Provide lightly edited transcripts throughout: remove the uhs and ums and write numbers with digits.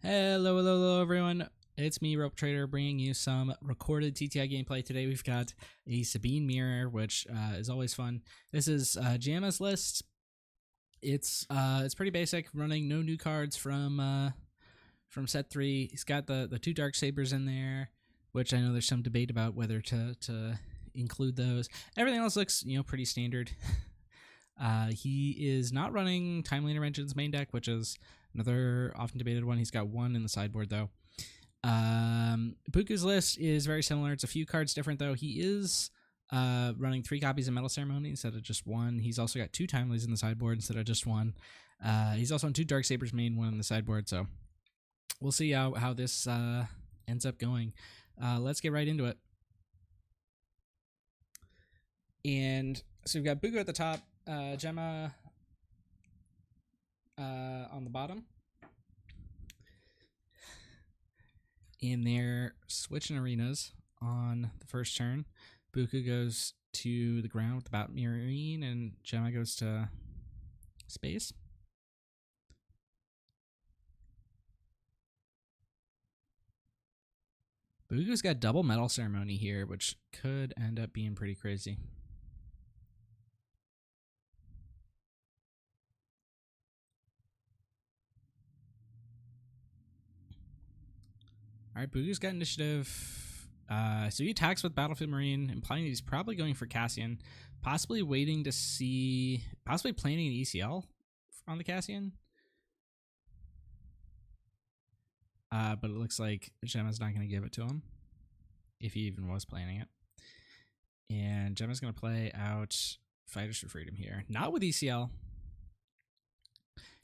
Hello, everyone. It's me, Rope Trader, bringing you some recorded TTI gameplay. Today we've got a Sabine mirror, which is always fun. This is Giamma's list. It's pretty basic, running no new cards from set 3. He's got the two dark sabers in there, which I know there's some debate about whether to include those. Everything else looks pretty standard. He is not running Timely Interventions main deck, which is another often debated one. He's got one in the sideboard, though. Buku's list is very similar. It's a few cards different, though. He is running 3 copies of Metal Ceremony instead of just one. He's also got 2 Timelies in the sideboard instead of just one. He's also on 2 Dark Sabers main, one in the sideboard, so we'll see how this ends up going. Let's get right into it. And so we've got Buku at the top, Giamma on the bottom. And they're switching arenas on the first turn. Buku goes to the ground with the Bat Marine, and Giamma goes to space. Buku's got double Metal Ceremony here, which could end up being pretty crazy. All right, Buku's got initiative. So he attacks with Battlefield Marine, implying that he's probably going for Cassian, possibly waiting to see, possibly planning an ECL on the Cassian. But it looks like Giamma's not going to give it to him, if he even was planning it. And Giamma's going to play out Fighters for Freedom here. Not with ECL.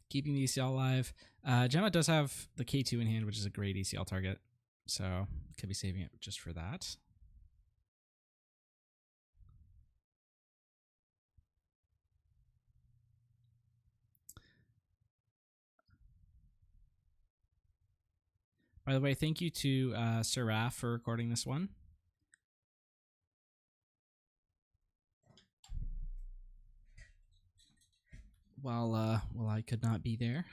Keeping the ECL alive. Giamma does have the K2 in hand, which is a great ECL target. So could be saving it just for that. By the way, thank you to SerRaf for recording this one. While I could not be there.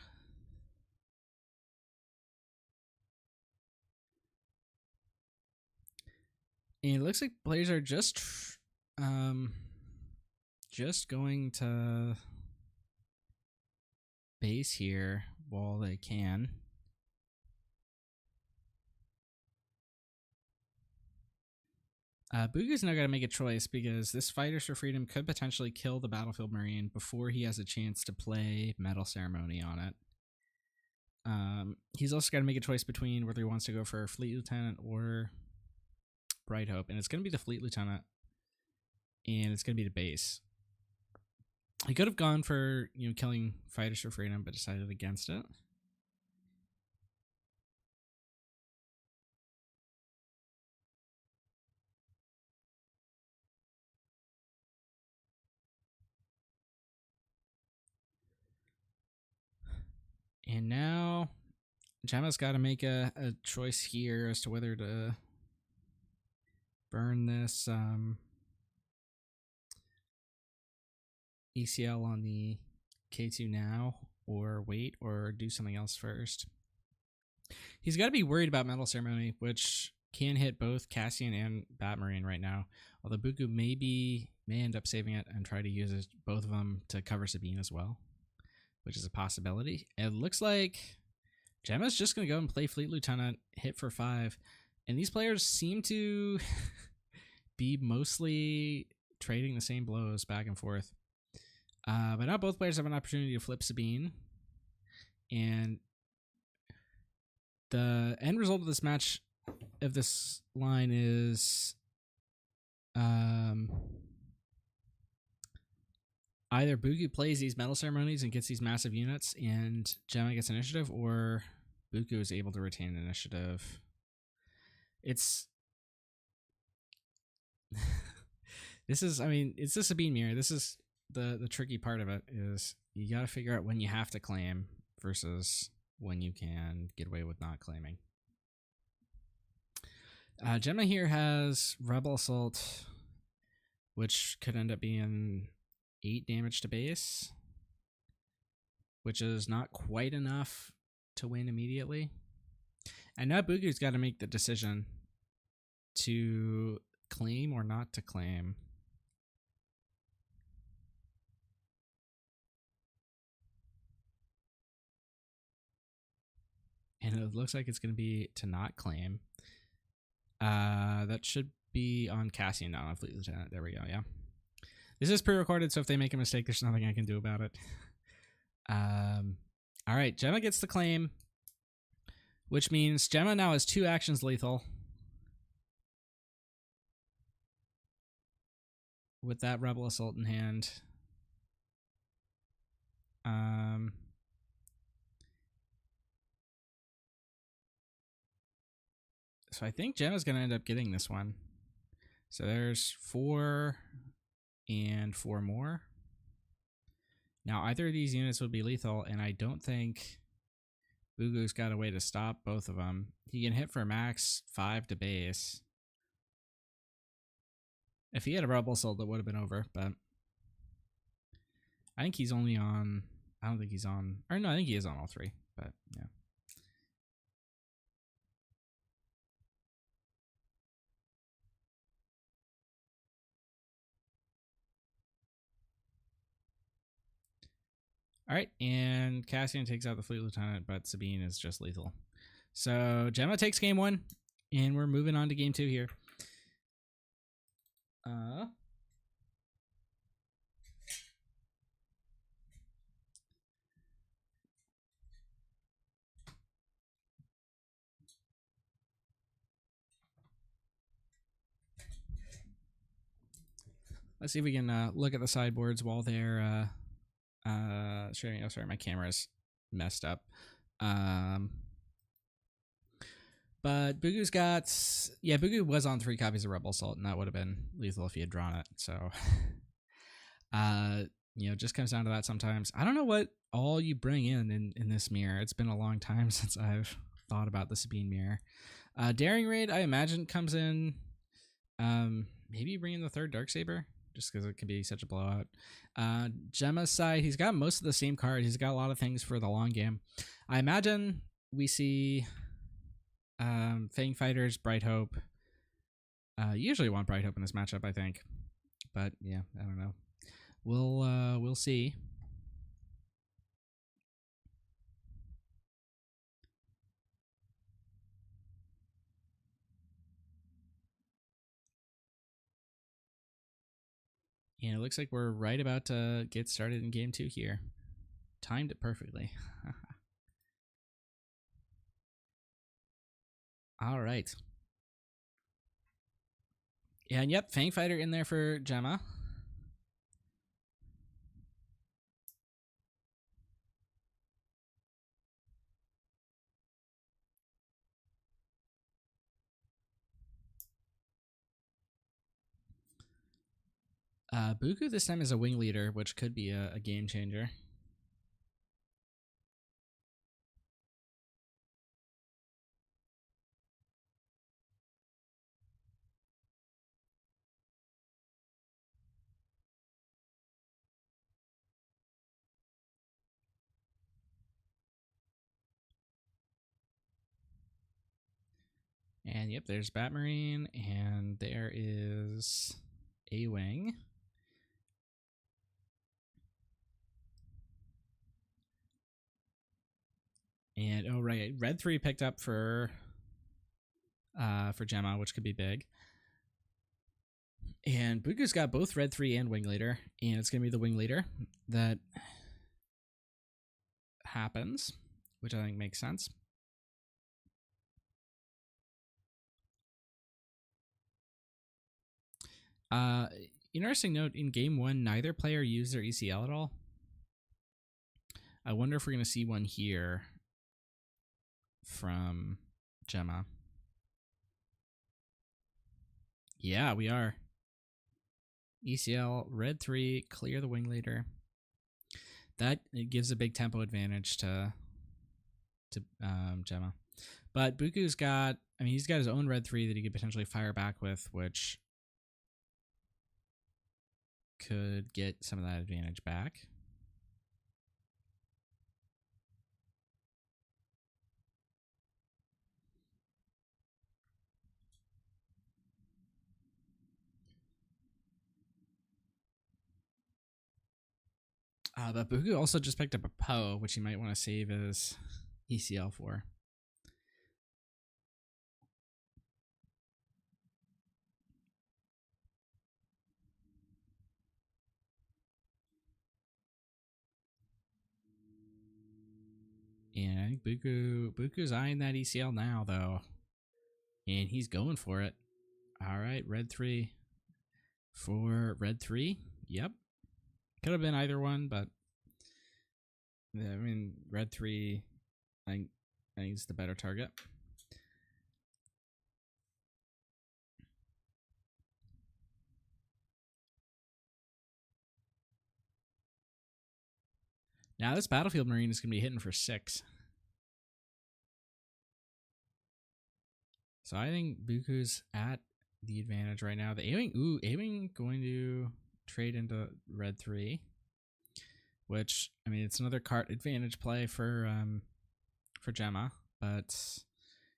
And it looks like players are just going to base here while they can. Buku's now got to make a choice because this Fighters for Freedom could potentially kill the Battlefield Marine before he has a chance to play Metal Ceremony on it. He's also got to make a choice between whether he wants to go for Fleet Lieutenant or Bright Hope, and it's going to be the Fleet Lieutenant, and it's going to be the base. He could have gone for killing Fighters for Freedom, but decided against it. And now Giamma's got to make a choice here as to whether to burn this ECL on the K2 now, or wait, or do something else first. He's got to be worried about Metal Ceremony, which can hit both Cassian and Batmarine right now. Although Buku may end up saving it and try to use both of them to cover Sabine as well, which is a possibility. It looks like Giamma's just going to go and play Fleet Lieutenant, hit for 5. And these players seem to be mostly trading the same blows back and forth. But now both players have an opportunity to flip Sabine. And the end result of this match, of this line, is either Buku plays these Metal Ceremonies and gets these massive units and Giamma gets initiative, or Buku is able to retain initiative. It's this is, I mean, it's the Sabine mirror. This is the tricky part of it, is you got to figure out when you have to claim versus when you can get away with not claiming. Giamma here has Rebel Assault, which could end up being 8 damage to base, which is not quite enough to win immediately. And now Buku's got to make the decision to claim or not to claim. And it looks like it's going to be to not claim. That should be on Cassian, not on Fleet Lieutenant. There we go, yeah. This is pre-recorded, so if they make a mistake, there's nothing I can do about it. All right, Giamma gets the claim, which means Giamma now has 2 actions lethal. With that Rebel Assault in hand. So I think Giamma's going to end up getting this one. So there's 4 and 4 more. Now either of these units would be lethal, and I don't think Buku's got a way to stop both of them. He can hit for max 5 to base. If he had a Rebel Assault, that would have been over, but I think he's only on... I don't think he's on... Or no, I think he is on all 3, but yeah. All right, and Cassian takes out the Fleet Lieutenant, but Sabine is just lethal. So Giamma takes game 1, and we're moving on to game 2 here. Let's see if we can look at the sideboards while they're sharing. Oh, sorry, my camera's messed up. But Buku's got... Yeah, Buku was on 3 copies of Rebel Assault, and that would have been lethal if he had drawn it. So, you know, just comes down to that sometimes. I don't know what all you bring in this mirror. It's been a long time since I've thought about the Sabine mirror. Daring Raid, I imagine, comes in... maybe bring in the 3rd Darksaber, just because it can be such a blowout. Giamma's side, he's got most of the same cards. He's got a lot of things for the long game. I imagine we see... Fang Fighters, Bright Hope. Usually want Bright Hope in this matchup, I think. But yeah, I don't know. We'll see. And it looks like we're right about to get started in game 2 here. Timed it perfectly. All right. And yep, Fang Fighter in there for Giamma. Buku this time is a wing leader, which could be a game changer. And yep, there's Batmarine, and there is a wing. And oh right, red 3 picked up for Giamma, which could be big. And Buku's got both red 3 and wing leader, and it's gonna be the wing leader that happens, which I think makes sense. Interesting note, in game 1, neither player used their ECL at all. I wonder if we're going to see one here from Giamma. Yeah, we are. ECL, red 3, clear the wing leader. That it gives a big tempo advantage to Giamma. But Buku's got, I mean, he's got his own red 3 that he could potentially fire back with, which could get some of that advantage back. But Buku also just picked up a Poe, which he might want to save his ECL for. And I think Buku's eyeing that ECL now, though. And he's going for it. All right, red 3 for red 3. Yep. Could have been either one, but I mean, red 3, I think it's the better target. Now this Battlefield Marine is going to be hitting for 6. So I think Buku's at the advantage right now. The A-Wing going to trade into red 3, which, I mean, it's another cart advantage play for Giamma, but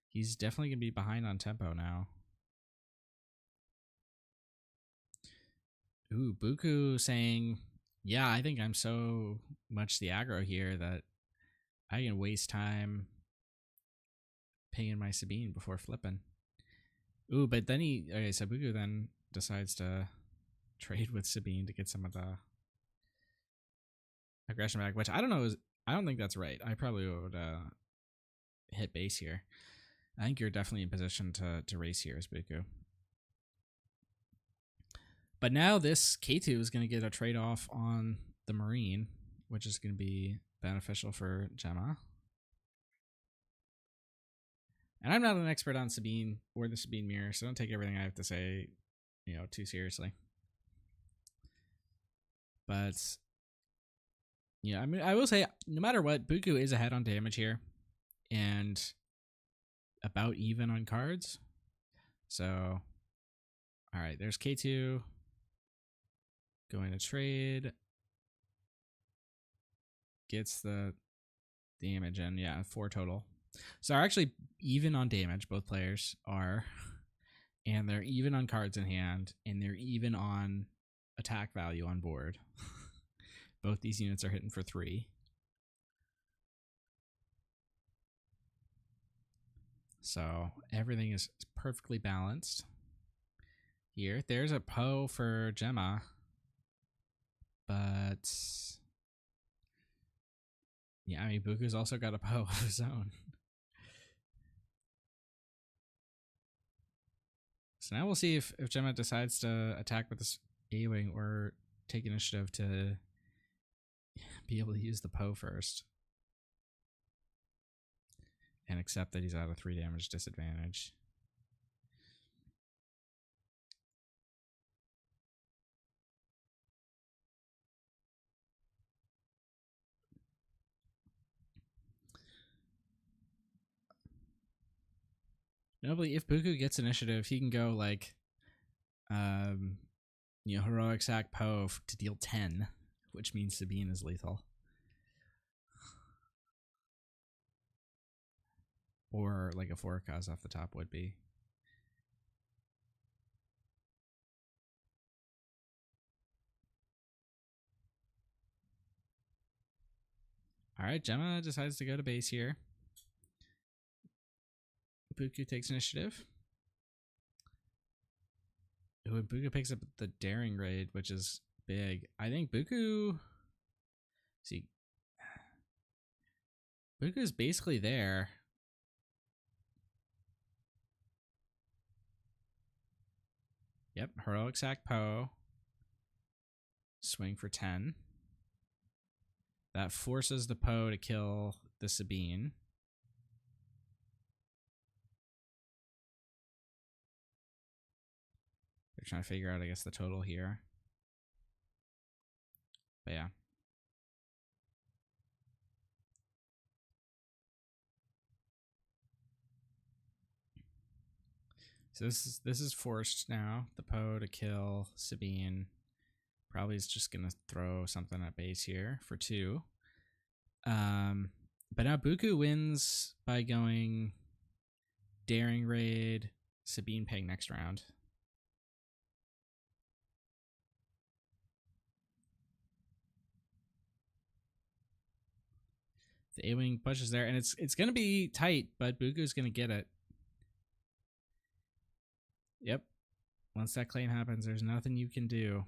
he's definitely going to be behind on tempo now. Ooh, Buku saying, yeah, I think I'm so much the aggro here that I can waste time pinging my Sabine before flipping. Ooh, but then so Buku then decides to trade with Sabine to get some of the aggression back, which I don't think that's right. I probably would hit base here. I think you're definitely in position to race here as Buku. But now this K2 is going to get a trade-off on the Marine, which is going to be beneficial for Giamma. And I'm not an expert on Sabine or the Sabine mirror, so don't take everything I have to say, too seriously. But yeah, I mean, I will say, no matter what, Buku is ahead on damage here, and about even on cards. So, all right, there's K2 going to trade. Gets the damage in, yeah, 4 total. So they're actually even on damage, both players are, and they're even on cards in hand, and they're even on attack value on board. Both these units are hitting for 3. So everything is perfectly balanced here. There's a Poe for Giamma, but yeah, I mean, Buku's also got a Poe of his own. So now we'll see if Giamma decides to attack with this A-Wing or take initiative to be able to use the Poe first. And accept that he's at a 3 damage disadvantage. Notably, if Buku gets initiative, he can go like, heroic sack Poe to deal 10, which means Sabine is lethal. Or like a 4-cause off the top would be. All right, Giamma decides to go to base here. Buku takes initiative. Ooh, and Buku picks up the daring raid, which is big. I think Buku's basically there. Yep, heroic sack Poe. Swing for 10. That forces the Poe to kill the Sabine. They're trying to figure out, I guess, the total here. But yeah. So this is forced now. The Poe to kill Sabine. Probably is just gonna throw something at base here for 2. But now Buku wins by going daring raid, Sabine paying next round. The A-Wing pushes there, and it's going to be tight, but Buku's going to get it. Yep. Once that claim happens, there's nothing you can do.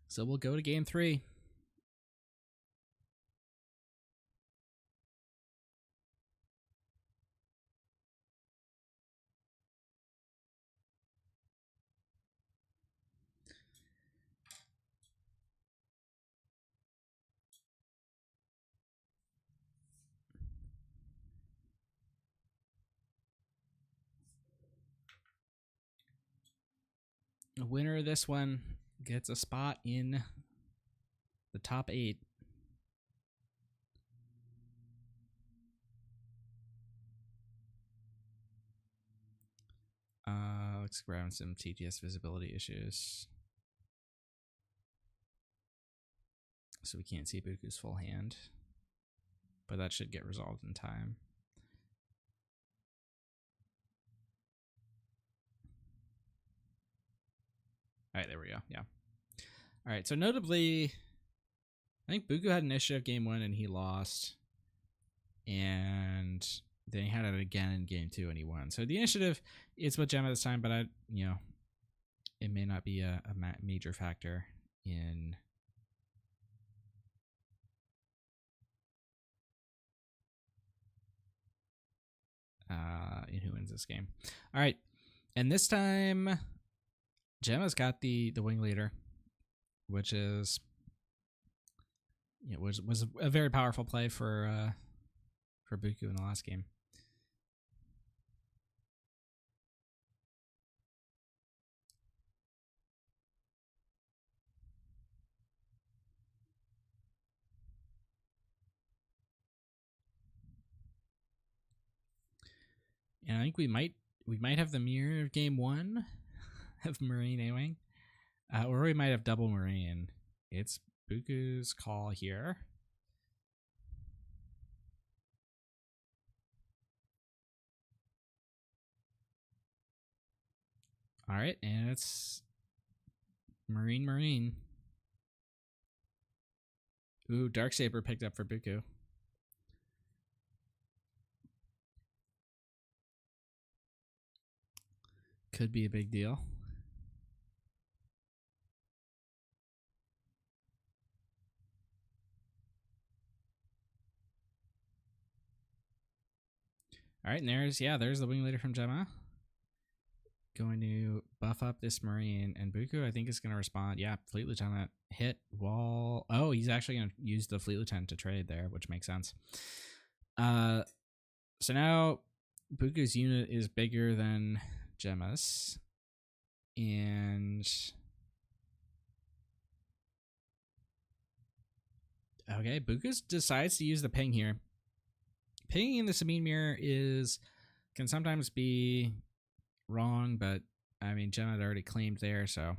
So we'll go to game 3. The winner of this one gets a spot in the top 8. Let's grab some TTS visibility issues. So we can't see Buku's full hand. But that should get resolved in time. All right, there we go. Yeah. All right, so notably, I think Buku had initiative game 1 and he lost. And then he had it again in game 2 and he won. So the initiative is with Giamma this time, but it may not be a major factor in who wins this game. All right, and this time Giamma's got the wing leader, which is was a very powerful play for Buku in the last game. And I think we might have the mirror of game 1 of Marine A-Wing, or we might have double Marine. It's Buku's call here. All right, and it's Marine. Ooh, Darksaber picked up for Buku. Could be a big deal. All right, and there's the wing leader from Giamma. Going to buff up this Marine, and Buku, I think, is going to respond. Yeah, Fleet Lieutenant hit wall. Oh, he's actually going to use the Fleet Lieutenant to trade there, which makes sense. So now Buku's unit is bigger than Giamma's, and okay, Buku decides to use the ping here. Pinging in the Sabine mirror can sometimes be wrong, but I mean, Giamma had already claimed there, so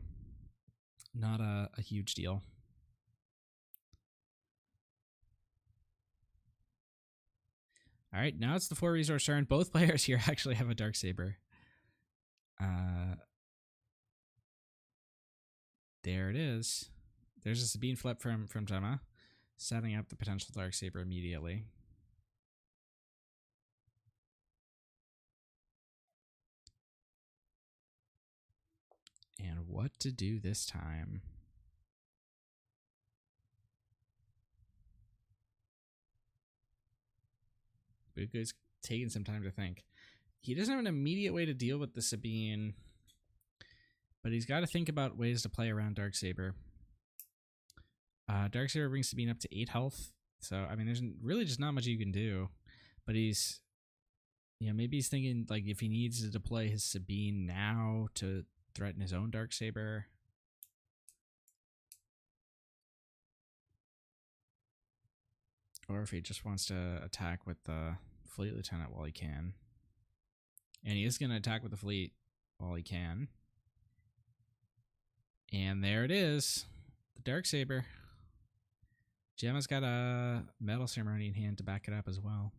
not a huge deal. All right, now it's the 4 resource turn. Both players here actually have a Darksaber. There it is. There's a Sabine flip from Giamma, setting up the potential Darksaber immediately. And what to do this time? Buku's taking some time to think. He doesn't have an immediate way to deal with the Sabine, but he's got to think about ways to play around Darksaber. Darksaber brings Sabine up to 8 health, so I mean, there's really just not much you can do. But he's, maybe he's thinking like if he needs to deploy his Sabine now to threaten his own Darksaber. Or if he just wants to attack with the Fleet Lieutenant while he can. And he is going to attack with the fleet while he can. And there it is. The Darksaber. Giamma's got a Metal Ceremony in hand to back it up as well.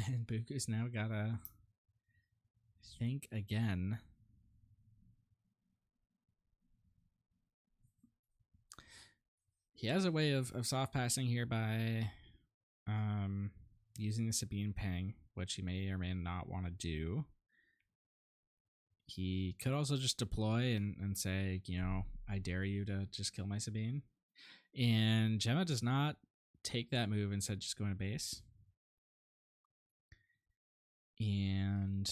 And Buku's now gotta think again. He has a way of soft passing here by using the Sabine ping, which he may or may not want to do. He could also just deploy and say, you know, I dare you to just kill my Sabine. And Giamma does not take that move, instead just going to base. And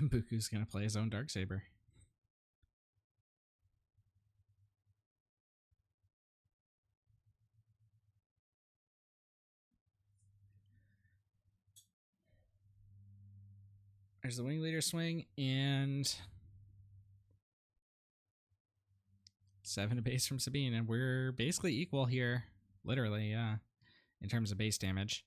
Buku's going to play his own Darksaber. There's the wing leader swing, and 7 to base from Sabine, and we're basically equal here. Literally, yeah, in terms of base damage.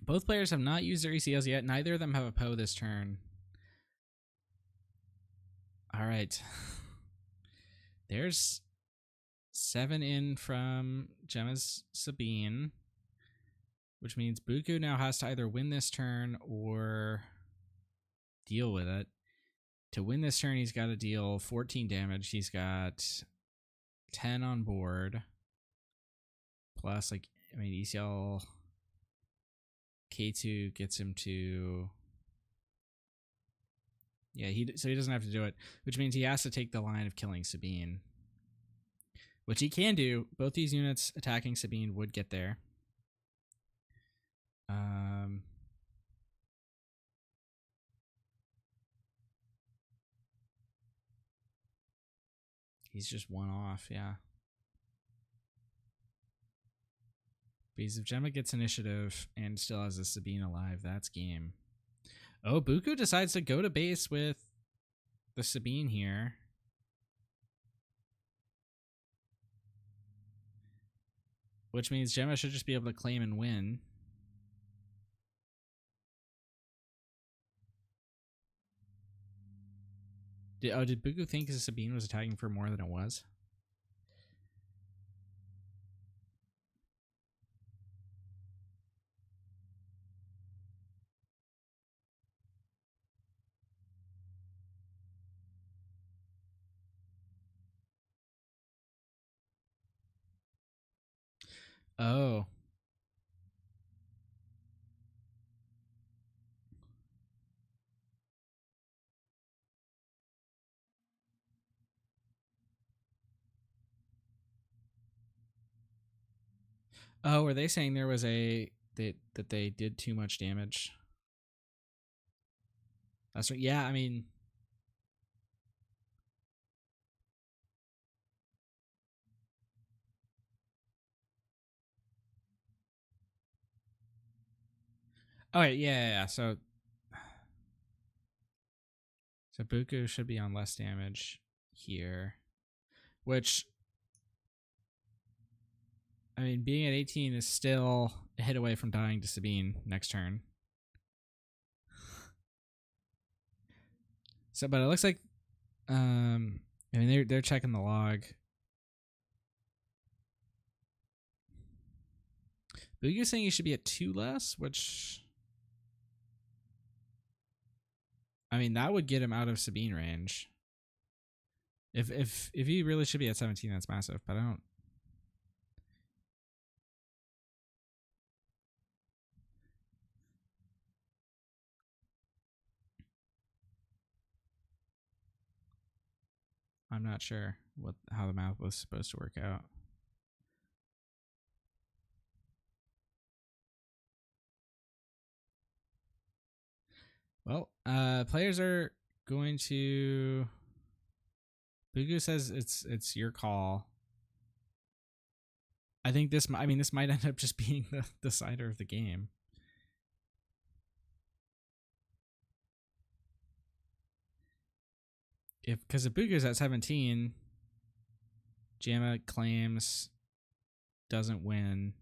Both players have not used their ECLs yet. Neither of them have a Poe this turn. All right. There's 7 in from Giamma's Sabine, which means Buku now has to either win this turn or deal with it. To win this turn, he's got to deal 14 damage. He's got 10 on board. Plus, like, I mean, ECL K2 gets him to... Yeah, so he doesn't have to do it, which means he has to take the line of killing Sabine, which he can do. Both these units attacking Sabine would get there. He's just one off, yeah. Because if Giamma gets initiative and still has a Sabine alive, that's game. Oh, Buku decides to go to base with the Sabine here. Which means Giamma should just be able to claim and win. Did Buku think the Sabine was attacking for more than it was? Oh. Oh, were they saying there was that they did too much damage? That's right. Yeah, I mean, oh yeah. So Buku should be on less damage here, which, I mean, being at 18 is still a hit away from dying to Sabine next turn. So, but it looks like, I mean, they're checking the log. Buku's saying he should be at 2 less, which, I mean, that would get him out of Sabine range. If he really should be at 17, that's massive. But I don't. I'm not sure how the math was supposed to work out. Well, players are going to. Buku says it's your call. I think this might end up just being the decider of the game. Because if Buku's at 17, Giamma claims, doesn't win.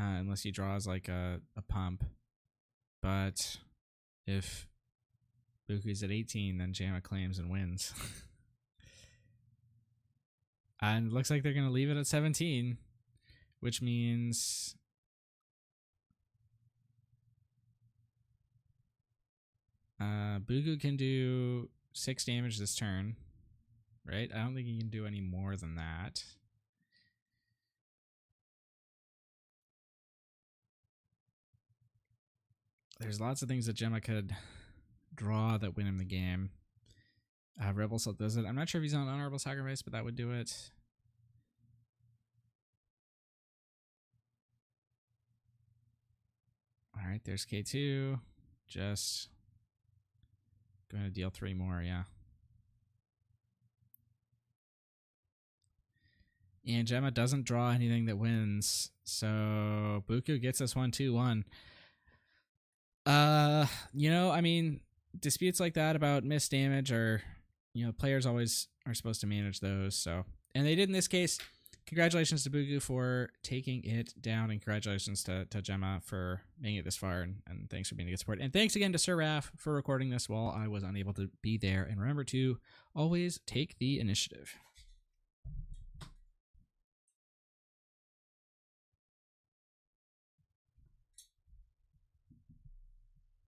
unless he draws like a pump. But if Buku's at 18, then Giamma claims and wins. And it looks like they're going to leave it at 17, which means Buku can do 6 damage this turn, right? I don't think he can do any more than that. There's lots of things that Giamma could draw that win him the game. Rebel Assault does it. I'm not sure if he's on Honorable Sacrifice, but that would do it. All right, there's K2. Just going to deal 3 more, yeah. And Giamma doesn't draw anything that wins, so Buku gets us 1-2-1. I mean, disputes like that about missed damage are, players always are supposed to manage those. So, and they did in this case. Congratulations to Buku for taking it down, and congratulations to Giamma for making it this far, and thanks for being a good support. And thanks again to SerRaf for recording this while I was unable to be there. And remember to always take the initiative.